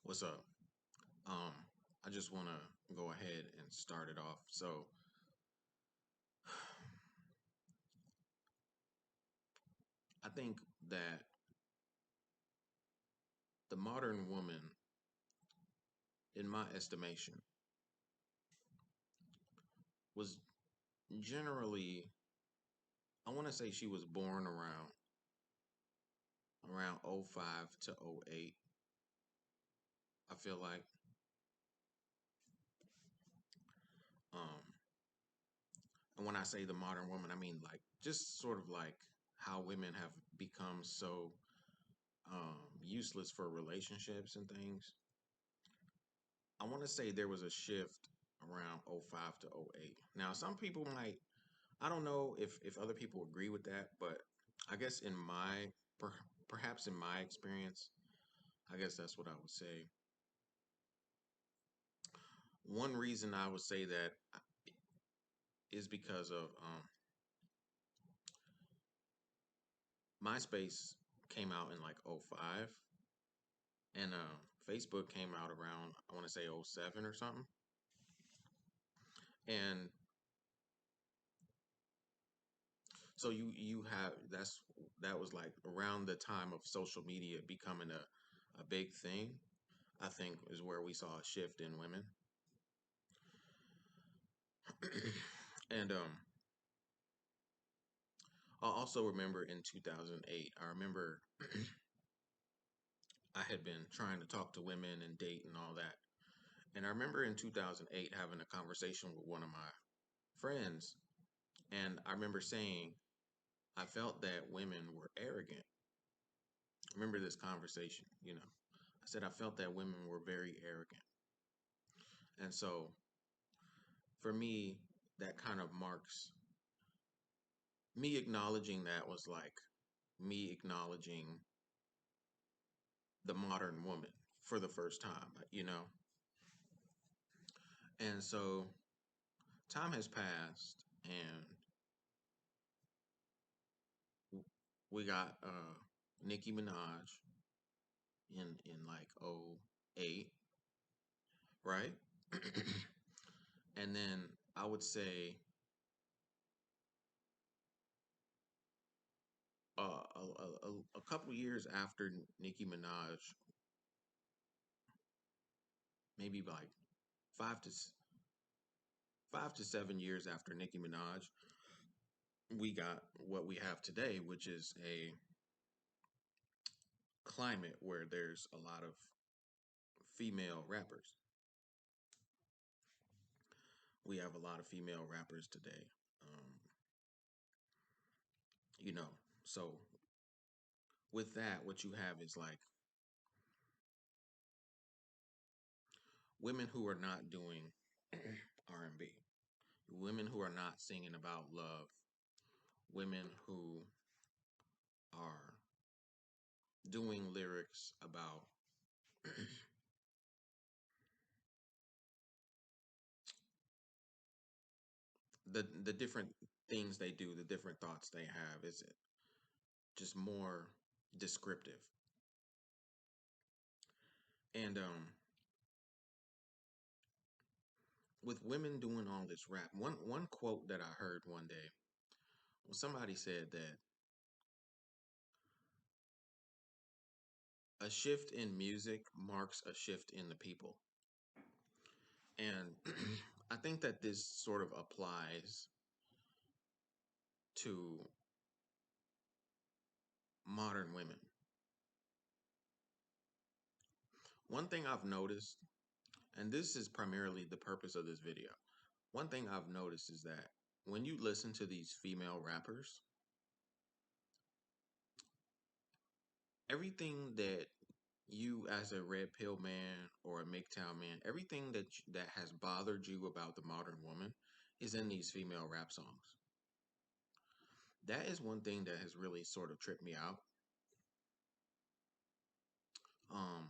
What's up? Um, I just want to go ahead and start it off. So, I think that the modern woman, in my estimation, was generally, I want to say she was born around '05 to '08. I feel like, um, and when I say the modern woman, I mean like just sort of like how women have become so useless for relationships and things. I want to say there was a shift around '05 to '08. Now, some people might, I don't know if other people agree with that, but I guess per, perhaps in my experience, I guess that's what I would say. One reason I would say that is because of MySpace came out in like '05, and Facebook came out around, I want to say '07 or something. And so you have that was like around the time of social media becoming a big thing. I think is where we saw a shift in women. And I also remember in 2008, I remember I had been trying to talk to women and date and all that. And I remember in 2008 having a conversation with one of my friends, and I remember saying I felt that women were arrogant. I remember this conversation. I said I felt that women were very arrogant. And so for me, that kind of marks me acknowledging that was like me acknowledging the modern woman for the first time. And so time has passed, and we got Nicki Minaj in like '08, right? And then I would say a couple years after Nicki Minaj, maybe like 5 to 7 years after Nicki Minaj, we got what we have today, which is a climate where there's a lot of female rappers. We have a lot of female rappers today. Um, you know, so with that, what you have is like women who are not doing R&B, women who are not singing about love, women who are doing lyrics about the different things they do, the different thoughts they have. Is it just more descriptive? And with women doing all this rap, one quote that I heard one day, well, somebody said that a shift in music marks a shift in the people. And I think that this sort of applies to modern women. One thing I've noticed, and this is primarily the purpose of this video, one thing I've noticed is that when you listen to these female rappers, everything that you as a red pill man or a MGTOW man, everything that has bothered you about the modern woman is in these female rap songs. That is one thing that has really sort of tripped me out. Um,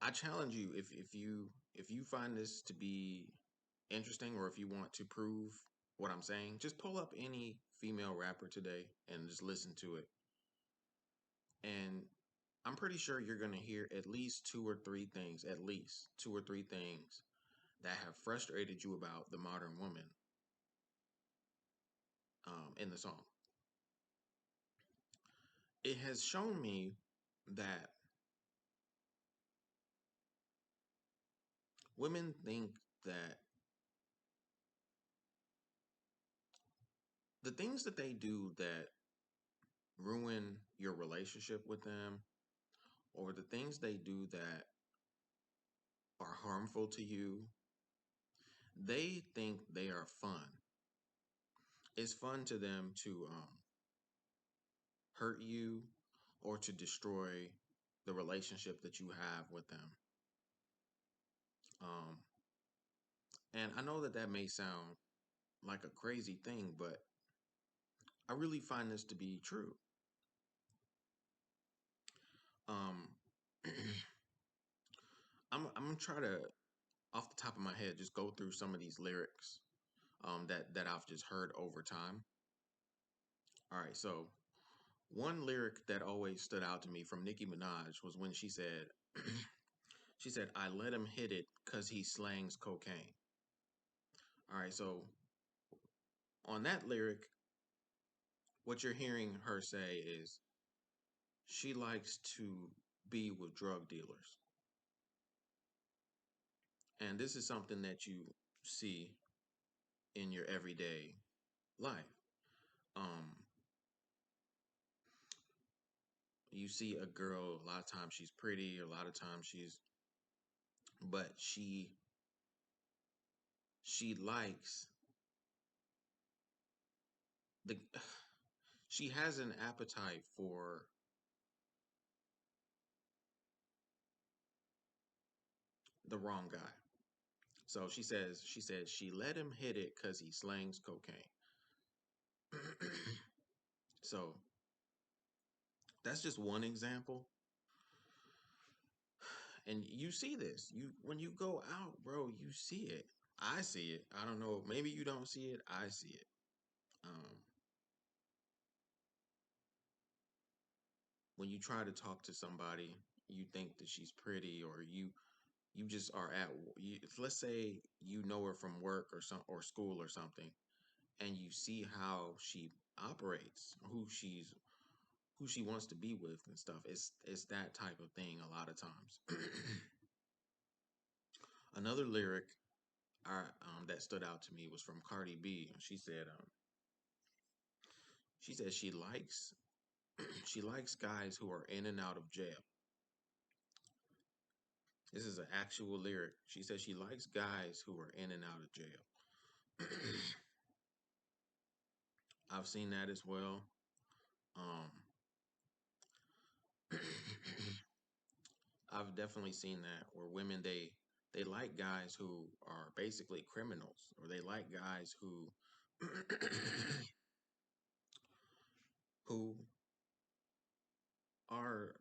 I challenge you, if you find this to be interesting, or if you want to prove what I'm saying, just pull up any female rapper today and just listen to it. And I'm pretty sure you're going to hear at least two or three things that have frustrated you about the modern woman in the song. It has shown me that women think that the things that they do that ruin your relationship with them, or the things they do that are harmful to you, they think they are fun. It's fun to them to hurt you or to destroy the relationship that you have with them. Um, and I know that that may sound like a crazy thing, but I really find this to be true. Um, I'm gonna try to, off the top of my head, just go through some of these lyrics that I've just heard over time. All right, so one lyric that always stood out to me from Nicki Minaj was when she said, she said, "I let him hit it cause he slangs cocaine." All right, so on that lyric, what you're hearing her say is she likes to be with drug dealers. And this is something that you see in your everyday life. Um, you see a girl, a lot of times she's pretty, a lot of times but she likes the, she has an appetite for the wrong guy. So she says she let him hit it because he slangs cocaine. So that's just one example. And you see this. You when you go out, bro, you see it. I see it. I don't know. Maybe you don't see it. I see it. Um, when you try to talk to somebody, you think that she's pretty, or you just are let's say you know her from work or school or something, and you see how she operates, who she wants to be with and stuff. It's that type of thing a lot of times. Another lyric that stood out to me was from Cardi B. She said she likes she likes guys who are in and out of jail. This is an actual lyric. She says she likes guys who are in and out of jail. I've seen that as well. Um, I've definitely seen that where women they like guys who are basically criminals, or they like guys who who are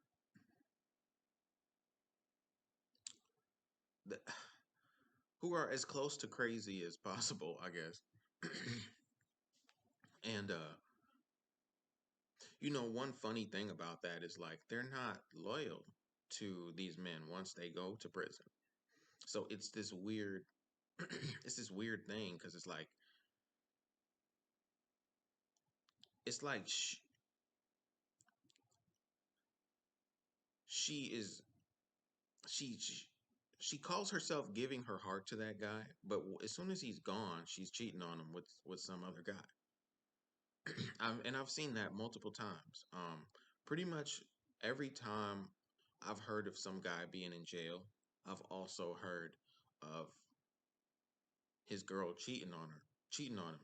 the, who are as close to crazy as possible, I guess. And one funny thing about that is like they're not loyal to these men once they go to prison. So it's this weird it's this weird thing because it's like she is she she calls herself giving her heart to that guy, but as soon as he's gone, she's cheating on him with some other guy. I've seen that multiple times. Pretty much every time I've heard of some guy being in jail, I've also heard of his girl cheating on him.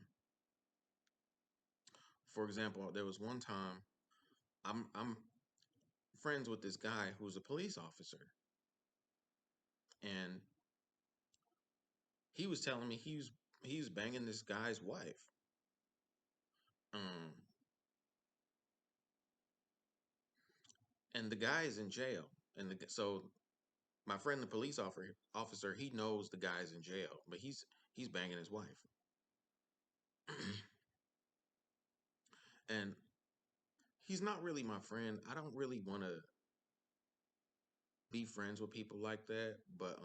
For example, there was one time I'm friends with this guy who's a police officer, and he was telling me he was banging this guy's wife. Um, and the guy is in jail, and so my friend, the officer, he knows the guy's in jail, but he's banging his wife, and he's not really my friend. I don't really want to. be friends with people like that, but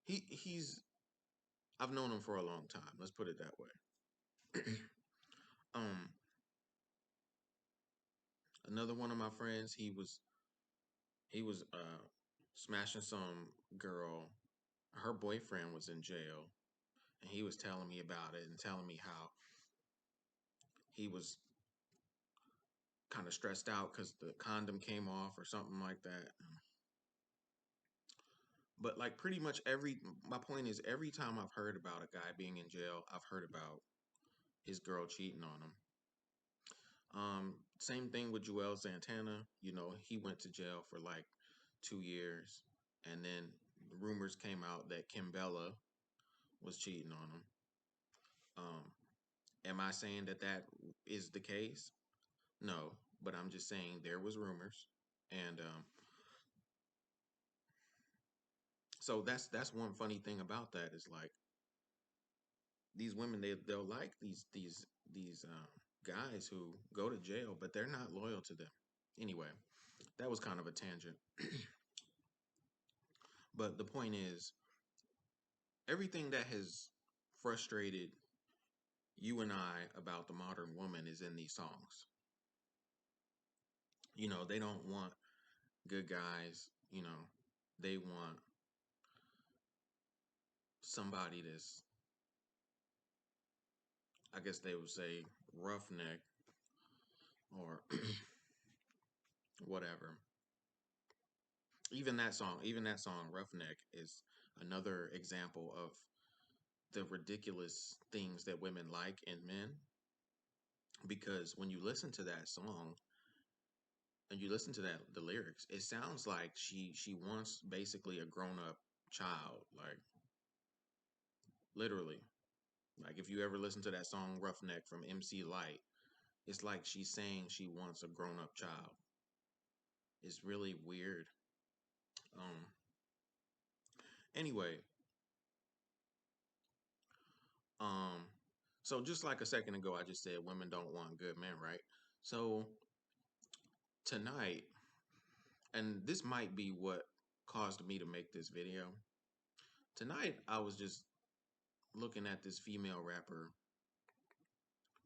he's I've known him for a long time. Let's put it that way. um, Another one of my friends, he was smashing some girl. Her boyfriend was in jail, and he was telling me about it and telling me how he was kind of stressed out because the condom came off or something like that. But like pretty much my point is every time I've heard about a guy being in jail, I've heard about his girl cheating on him. Same thing with Joel Santana. You know, he went to jail for like 2 years, and then rumors came out that Kimbella was cheating on him. Um, am I saying that that is the case? No, but I'm just saying there was rumors, and so that's one funny thing about that is like these women they'll like these guys who go to jail, but they're not loyal to them. Anyway, that was kind of a tangent, but the point is everything that has frustrated you and I about the modern woman is in these songs. You know, they don't want good guys. You know, they want somebody that's, I guess they would say, roughneck or whatever. Even that song, Roughneck, is another example of the ridiculous things that women like in men. Because when you listen to that song and you listen to the lyrics, it sounds like she wants basically a grown up child, like literally. Like if you ever listen to that song Roughneck from MC Light, it's like she's saying she wants a grown up child. It's really weird. Um anyway, um so just like a second ago I just said women don't want good men, right? So tonight, and this might be what caused me to make this video. Tonight I was just looking at this female rapper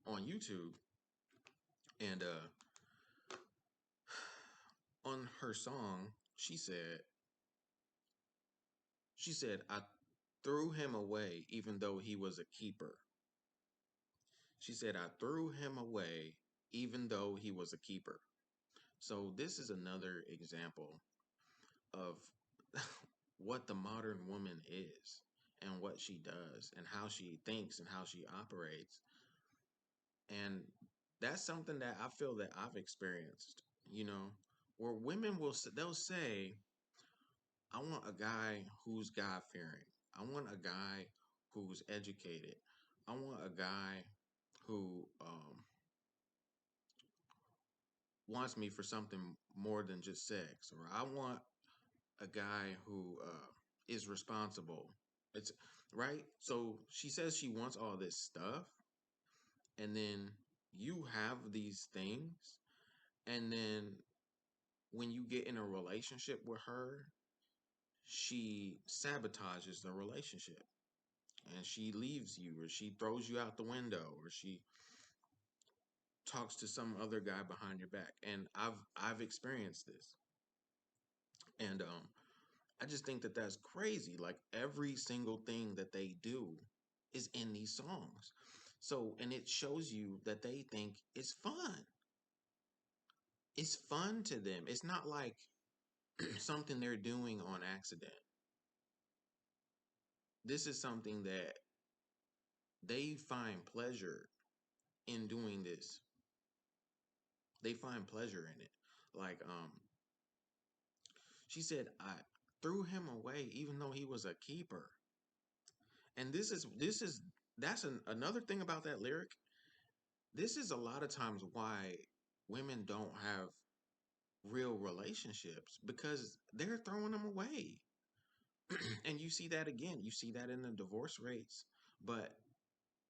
on YouTube, and on her song, she said I threw him away even though he was a keeper. She said I threw him away even though he was a keeper. So this is another example of what the modern woman is and what she does and how she thinks and how she operates. And that's something that I feel that I've experienced, you know, where women they'll say, I want a guy who's God fearing. I want a guy who's educated. I want a guy who wants me for something more than just sex, or I want a guy who is responsible. It's right. So she says she wants all this stuff, and then you have these things, and then when you get in a relationship with her, she sabotages the relationship and she leaves you or she throws you out the window or she talks to some other guy behind your back. And I've experienced this. And I just think that that's crazy. Like every single thing that they do is in these songs. So, and it shows you that they think it's fun. It's fun to them. It's not like something they're doing on accident. This is something that they find pleasure in doing this. They find pleasure in it. Like she said I threw him away even though he was a keeper. And this is that's another thing about that lyric. This is a lot of times why women don't have real relationships because they're throwing them away. And you see that again. You see that in the divorce rates. But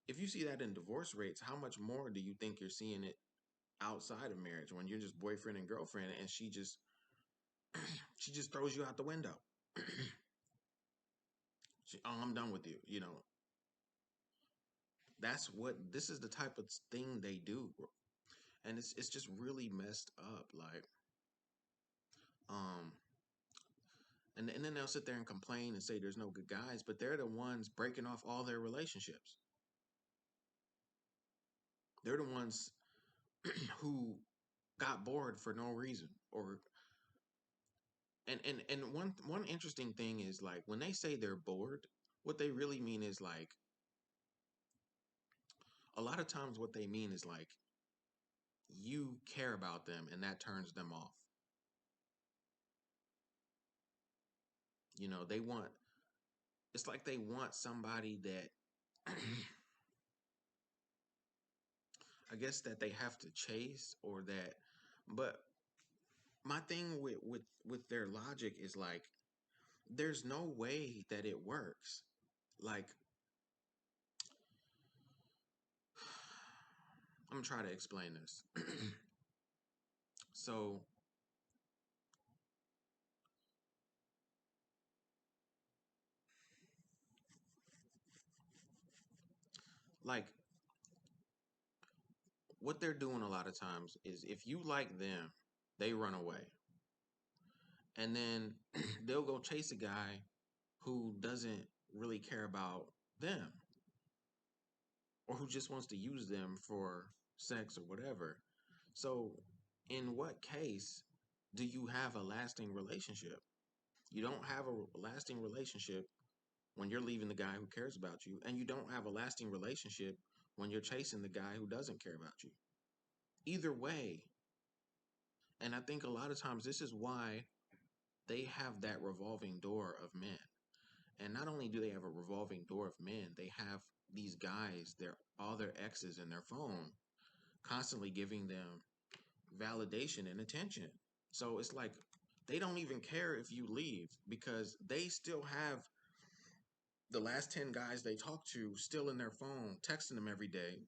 if you see that in divorce rates, how much more do you think you're seeing it outside of marriage when you're just boyfriend and girlfriend and she just She just throws you out the window. Oh, I'm done with you. That's what this is the type of thing they do, and it's just really messed up. Like, um, and then they'll sit there and complain and say there's no good guys, but they're the ones breaking off all their relationships. They're the ones who got bored for no reason, or and one interesting thing is like when they say they're bored, what they really mean is like a lot of times what they mean is like you care about them and that turns them off. They want it's like they want somebody that I guess that they have to chase or that but my thing with their logic is like there's no way that it works. Like I'm gonna try to explain this. So like what they're doing a lot of times is if you like them, they run away. And then they'll go chase a guy who doesn't really care about them or who just wants to use them for sex or whatever. So, in what case do you have a lasting relationship? You don't have a lasting relationship when you're leaving the guy who cares about you, and you don't have a lasting relationship when you're chasing the guy who doesn't care about you. Either way, and I think a lot of times this is why they have that revolving door of men. And not only do they have a revolving door of men, they have these guys, their all their exes in their phone, constantly giving them validation and attention. So it's like they don't even care if you leave because they still have the last 10 guys they talk to still in their phone, texting them every day,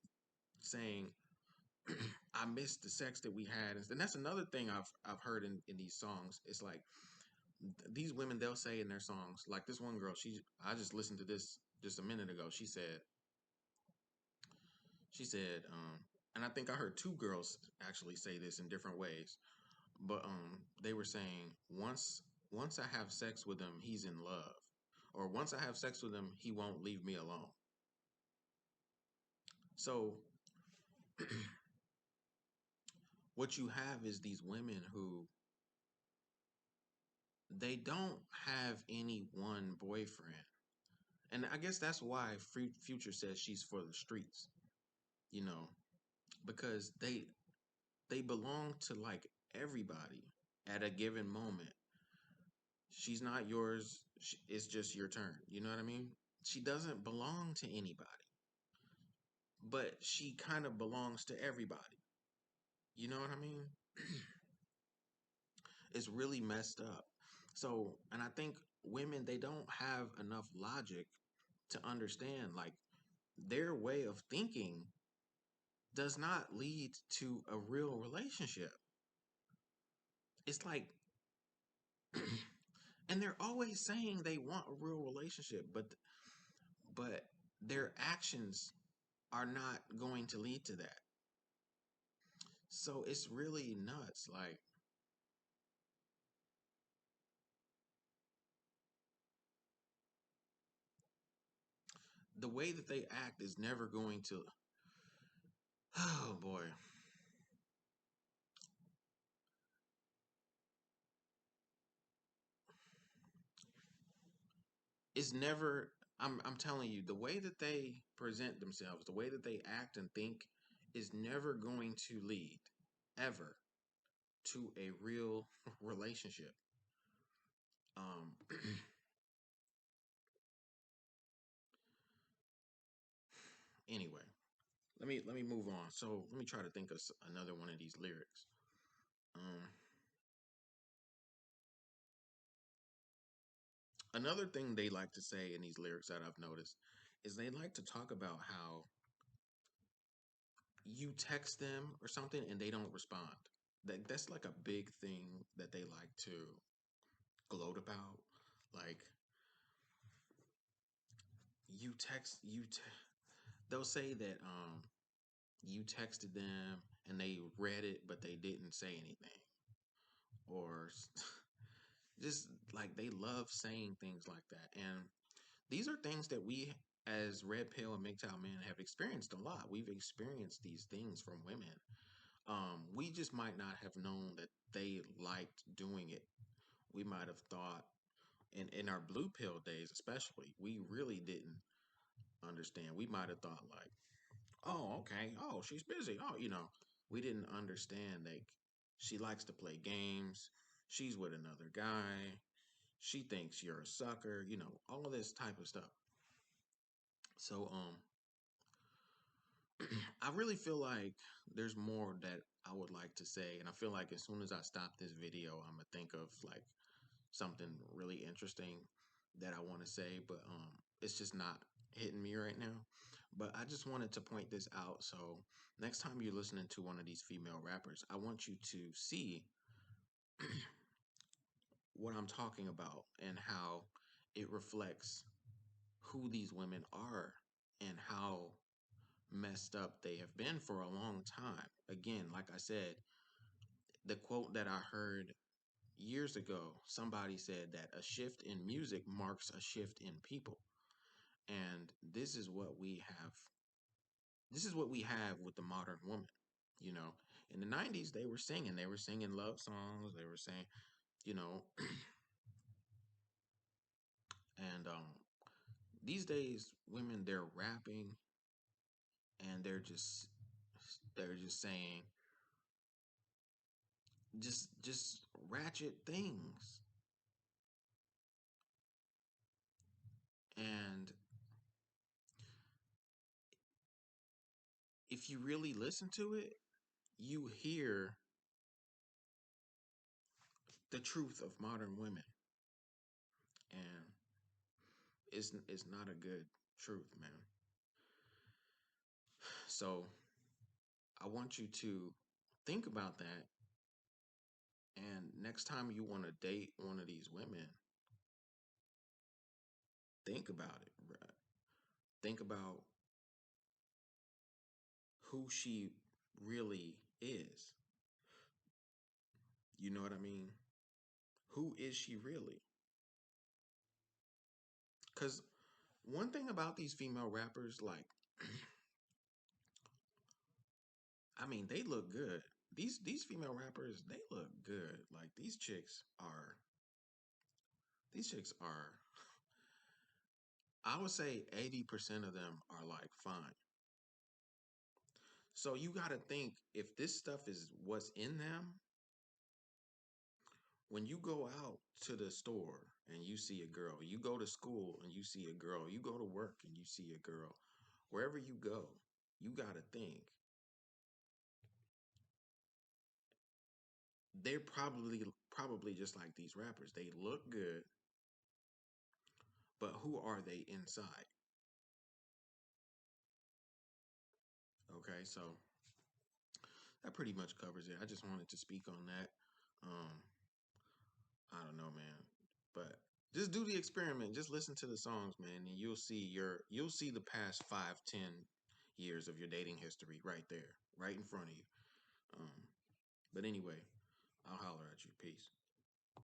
saying, I miss the sex that we had. And that's another thing I've heard in these songs. It's like these women they'll say in their songs, like this one girl, I just listened to this just a minute ago. She said, and I think I heard two girls actually say this in different ways, but they were saying once I have sex with him, he's in love, or once I have sex with him, he won't leave me alone. So what you have is these women who they don't have any one boyfriend, and I guess that's why Future says she's for the streets, you know, because they belong to like everybody at a given moment. She's not yours. It's just your turn. You know what I mean? She doesn't belong to anybody, but she kind of belongs to everybody. You know what I mean? It's really messed up. So, and I think women, they don't have enough logic to understand like their way of thinking does not lead to a real relationship. It's like, and they're always saying they want a real relationship, but their actions are not going to lead to that. So it's really nuts. Like the way that they act is never going to. Oh boy, it's never. I'm telling you, the way that they present themselves, the way that they act and think, is never going to lead ever to a real relationship. Um. Anyway, let me move on. So let me try to think of another one of these lyrics. Um. Another thing they like to say in these lyrics that I've noticed is they like to talk about how you text them or something and they don't respond. That's like a big thing that they like to. gloat about. Like you text you they'll say that you texted them and they read it but they didn't say anything, or just like they love saying things like that. And these are things that we as red pill and MGTOW men have experienced a lot. We've experienced these things from women. We just might not have known that they liked doing it. We might have thought in our blue pill days especially, we really didn't understand. We might have thought like, oh, okay, oh, she's busy. Oh, we didn't understand like she likes to play games. She's with another guy. She thinks you're a sucker, all of this type of stuff. So I really feel like there's more that I would like to say, and I feel like as soon as I stop this video, I'm gonna think of like something really interesting that I want to say, but it's just not hitting me right now. But I just wanted to point this out. So next time you're listening to one of these female rappers, I want you to see what I'm talking about and how it reflects who these women are and how messed up they have been for a long time. Again, like I said, the quote that I heard years ago, somebody said that a shift in music marks a shift in people. And this is what we have. This is what we have with the modern woman. You know, in the 90s, they were singing love songs, they were saying, you know, and these days, women, they're rapping and they're just saying just ratchet things. And if you really listen to it, you hear the truth of modern women, and it's not a good truth, man. So I want you to think about that, and next time you want to date one of these women, think about it, bruh. Think about who she really is. You know what I mean? Who is she really? Because one thing about these female rappers, like, I mean, they look good. These female rappers, they look good. Like these chicks are I would say 80% of them are like fine. So you got to think if this stuff is what's in them, when you go out to the store and you see a girl, you go to school and you see a girl, you go to work and you see a girl, wherever you go, you got to think they're probably just like these rappers. They look good, but who are they inside? Okay, so that pretty much covers it. I just wanted to speak on that. Um, I don't know, man, but just do the experiment. Just listen to the songs, man, and you'll see the past 5, 10 years of your dating history right there, right in front of you. Um, but anyway, I'll holler at you. Peace.